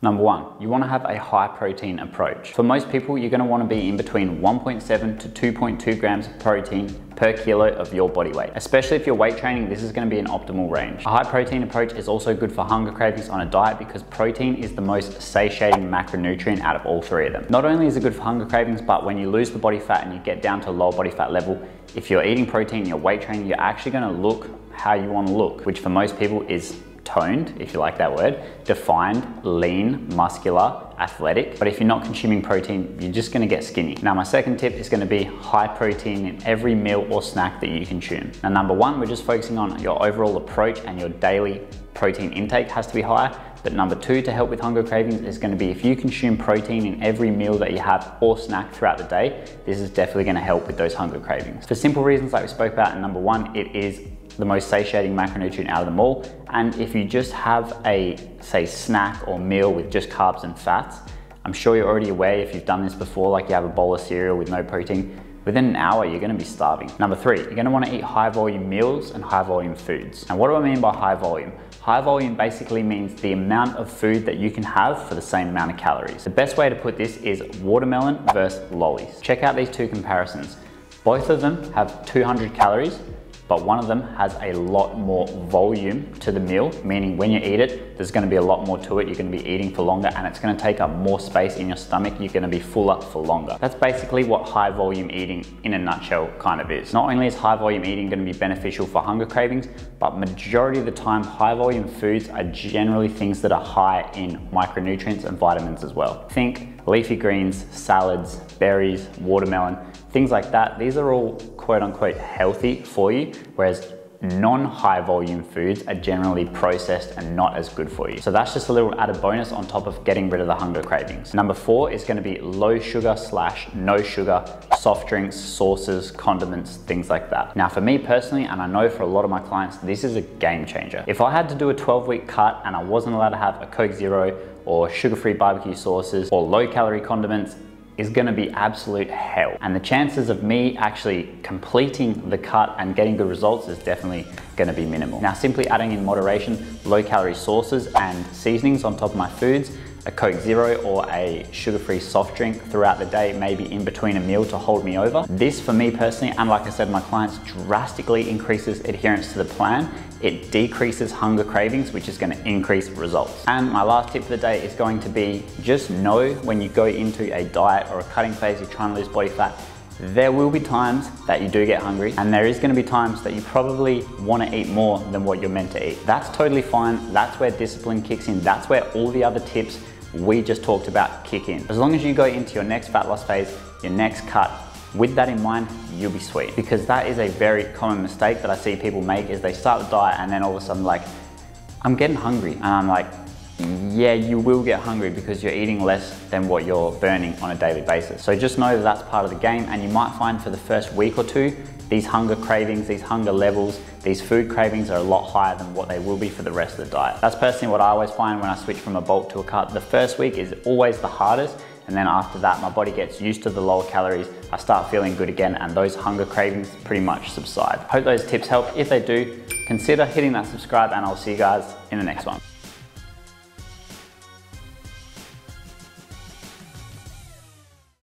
Number one, you want to have a high protein approach. For most people, you're going to want to be in between 1.7 to 2.2 grams of protein per kilo of your body weight. Especially if you're weight training, this is going to be an optimal range. A high protein approach is also good for hunger cravings on a diet because protein is the most satiating macronutrient out of all three of them. Not only is it good for hunger cravings, but when you lose the body fat and you get down to a lower body fat level, if you're eating protein, you're weight training, you're actually going to look how you want to look, which for most people is toned, if you like that word, defined, lean, muscular, athletic. But if you're not consuming protein, you're just gonna get skinny. Now, my second tip is gonna be high protein in every meal or snack that you consume. Now, number one, we're just focusing on your overall approach and your daily protein intake has to be higher. But number two, to help with hunger cravings is gonna be if you consume protein in every meal that you have or snack throughout the day, this is definitely gonna help with those hunger cravings. For simple reasons like we spoke about in number one, it is the most satiating macronutrient out of them all. And if you just have a, say, snack or meal with just carbs and fats, I'm sure you're already aware if you've done this before, like you have a bowl of cereal with no protein, within an hour, you're gonna be starving. Number three, you're gonna wanna eat high volume meals and high volume foods. And what do I mean by high volume? High volume basically means the amount of food that you can have for the same amount of calories. The best way to put this is watermelon versus lollies. Check out these two comparisons. Both of them have 200 calories, but one of them has a lot more volume to the meal, meaning when you eat it, there's gonna be a lot more to it. You're gonna be eating for longer and it's gonna take up more space in your stomach. You're gonna be fuller for longer. That's basically what high volume eating in a nutshell kind of is. Not only is high volume eating gonna be beneficial for hunger cravings, but majority of the time, high volume foods are generally things that are high in micronutrients and vitamins as well. Think leafy greens, salads, berries, watermelon, things like that. These are all quote unquote healthy for you, whereas non-high volume foods are generally processed and not as good for you. So that's just a little added bonus on top of getting rid of the hunger cravings. Number four is gonna be low sugar / no sugar soft drinks, sauces, condiments, things like that. Now for me personally, and I know for a lot of my clients, this is a game changer. If I had to do a 12-week cut and I wasn't allowed to have a Coke Zero or sugar-free barbecue sauces or low-calorie condiments, is gonna be absolute hell. And the chances of me actually completing the cut and getting good results is definitely gonna be minimal. Now, simply adding in moderation, low-calorie sauces and seasonings on top of my foods, a Coke Zero or a sugar-free soft drink throughout the day, maybe in between a meal to hold me over. This for me personally, and like I said, my clients, drastically increases adherence to the plan. It decreases hunger cravings, which is gonna increase results. And my last tip for the day is going to be, just know when you go into a diet or a cutting phase, you're trying to lose body fat, there will be times that you do get hungry, and there is gonna be times that you probably wanna eat more than what you're meant to eat. That's totally fine. That's where discipline kicks in. That's where all the other tips we just talked about kick in. As long as you go into your next fat loss phase, your next cut, with that in mind, you'll be sweet. Because that is a very common mistake that I see people make, is they start the diet and then all of a sudden like, I'm getting hungry. And I'm like, yeah, you will get hungry because you're eating less than what you're burning on a daily basis. So just know that that's part of the game, and you might find for the first week or two, these hunger cravings, these hunger levels, these food cravings are a lot higher than what they will be for the rest of the diet. That's personally what I always find when I switch from a bulk to a cut. The first week is always the hardest, and then after that, my body gets used to the lower calories, I start feeling good again, and those hunger cravings pretty much subside. Hope those tips help. If they do, consider hitting that subscribe, and I'll see you guys in the next one.